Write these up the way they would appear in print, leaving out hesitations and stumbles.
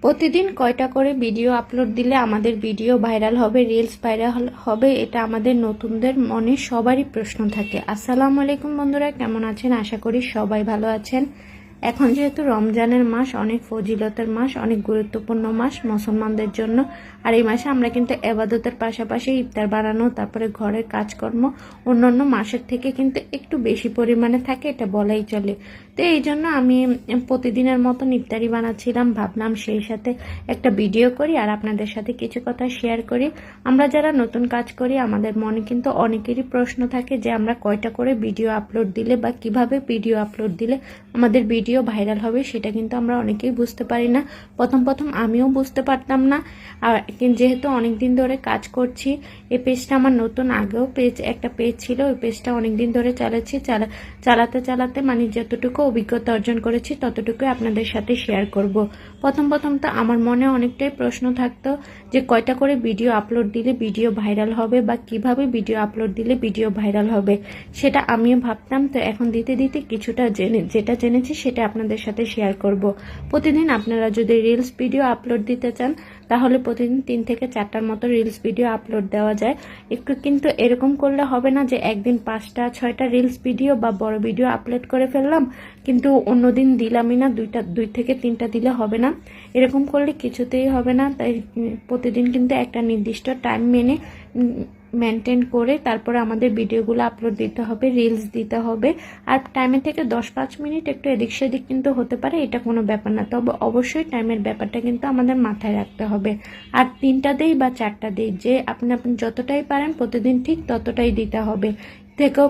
প্রতিদিন কয়টা করে ভিডিও আপলোড দিলে আমাদের ভিডিও ভাইরাল হবে, রিলস ভাইরাল হবে, এটা আমাদের নতুনদের মনে সবারই প্রশ্ন থাকে। আসসালামু আলাইকুম বন্ধুরা, কেমন আছেন? আশা করি সবাই ভালো আছেন। এখন যেহেতু রমজানের মাস, অনেক ফজিলতের মাস, অনেক গুরুত্বপূর্ণ মাস মুসলমানদের জন্য। আর এই মাসে আমরা কিন্তু ইবাদতের পাশাপাশি ইফতার বানানো, তারপরে ঘরের কাজকর্ম অন্যান্য মাসের থেকে কিন্তু একটু বেশি পরিমাণে থাকে, এটা বলাই চলে। তো এই জন্য আমি প্রতিদিনের মতন ইফতারি বানাচ্ছিলাম, ভাবলাম সেই সাথে একটা ভিডিও করি আর আপনাদের সাথে কিছু কথা শেয়ার করি। আমরা যারা নতুন কাজ করি আমাদের মনে কিন্তু অনেকেরই প্রশ্ন থাকে যে আমরা কয়টা করে ভিডিও আপলোড দিলে বা কিভাবে ভিডিও আপলোড দিলে আমাদের ভিডিও ভাইরাল হবে, সেটা কিন্তু আমরা অনেকেই বুঝতে পারি না। প্রথম আমিও বুঝতে পারতাম না। আর যেহেতু অনেক দিন ধরে কাজ করছি, এই পেজটা আমার নতুন, আগেও একটা পেজ ছিল, ওই পেজটা অনেক দিন ধরে চালাচ্ছি। চালাতে মানে যতটুকু অভিজ্ঞতা অর্জন করেছি ততটুকু আপনাদের সাথে শেয়ার করব। প্রথম তো আমার মনে অনেকটাই প্রশ্ন থাকতো যে কয়টা করে ভিডিও আপলোড দিলে ভিডিও ভাইরাল হবে বা কিভাবে ভিডিও আপলোড দিলে ভিডিও ভাইরাল হবে, সেটা আমিও ভাবতাম। তো এখন দিতে কিছুটা যেটা জেনেছি সেটা আপনাদের সাথে শেয়ার করব। প্রতিদিন আপনারা যদি রিলস ভিডিও আপলোড দিতে চান তাহলে প্রতিদিন 3 থেকে 4টার মতো রিলস ভিডিও আপলোড দেওয়া যায়। একটু কিন্তু এরকম করলে হবে না যে একদিন 5টা 6টা রিলস ভিডিও বা বড় ভিডিও আপলোড করে ফেললাম কিন্তু অন্যদিন দিলামই না, 2 থেকে 3টা দিলে হবে না। এরকম করলে কিছুতেই হবে না। তাই প্রতিদিন কিন্তু একটা নির্দিষ্ট টাইম মেনটেন করে তারপরে আমাদের ভিডিওগুলো আপলোড দিতে হবে, রিলস দিতে হবে। আর টাইমের থেকে 10-5 মিনিট একটু এদিক সেদিক কিন্তু হতে পারে, এটা কোনো ব্যাপার না। তবে অবশ্যই টাইমের ব্যাপারটা কিন্তু আমাদের মাথায় রাখতে হবে। আর 3টা দেই বা 4টা দেই, যে আপনি যতটাই পারেন প্রতিদিন ঠিক ততটাই দিতে হবে। থেকেও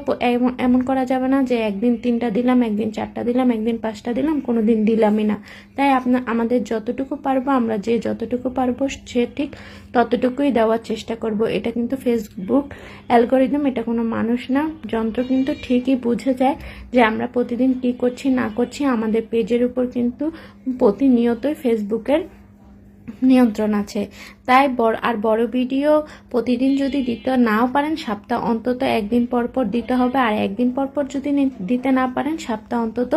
এমন করা যাবে না যে একদিন 3টা দিলাম, একদিন 4টা দিলাম, একদিন 5টা দিলাম, কোনো দিন দিলামই না। তাই আমাদের যতটুকু পারবো, আমরা যে যতটুকু পারবো সে ঠিক ততটুকুই দেওয়ার চেষ্টা করব। এটা কিন্তু ফেসবুক অ্যালগোরিদম, এটা কোনো মানুষ না, যন্ত্র কিন্তু ঠিকই বুঝে যায় যে আমরা প্রতিদিন কি করছি না করছি। আমাদের পেজের উপর কিন্তু প্রতিনিয়তই ফেসবুকের নিয়ন্ত্রণ আছে। তাই বড় ভিডিও প্রতিদিন যদি দিতে নাও পারেন, সপ্তাহ অন্তত একদিন পর দিতে হবে। আর একদিন পর যদি দিতে না পারেন, সপ্তাহ অন্তত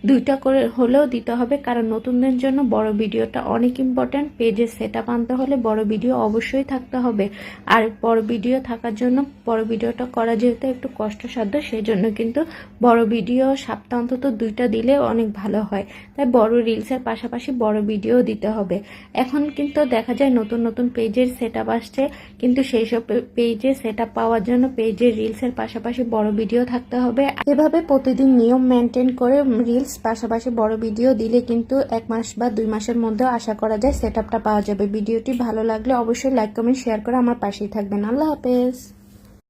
2টা করে হলেও দিতে হবে। কারণ নতুনদের জন্য বড় ভিডিওটা অনেক ইম্পর্ট্যান্ট। পেজে সেটআপ আনতে হলে বড় ভিডিও অবশ্যই থাকতে হবে। আর বড় ভিডিও থাকার জন্য বড় ভিডিওটা করা যেহেতু একটু কষ্টসাধ্য, সেই জন্য কিন্তু বড় ভিডিও সপ্তাহ অন্তত 2টা দিলে অনেক ভালো হয়। তাই বড় রিলসের পাশাপাশি বড় ভিডিও দিতে হবে। এখন কিন্তু দেখা যায় নতুন পেজের সেটআপ আসছে, কিন্তু সেই সব পেজে সেটআপ পাওয়ার জন্য পেজের রিলসের পাশাপাশি বড় ভিডিও থাকতে হবে। এভাবে প্রতিদিন নিয়ম মেনটেন করে রিলস পাশাপাশি বড় ভিডিও দিলে কিন্তু 1 মাস বা 2 মাসের মধ্যে আশা করা যায় সেটআপটা পাওয়া যাবে। ভিডিওটি ভালো লাগলে অবশ্যই লাইক কমেন্ট শেয়ার করে আমার পাশেই থাকবেন। আল্লাহ হাফেজ।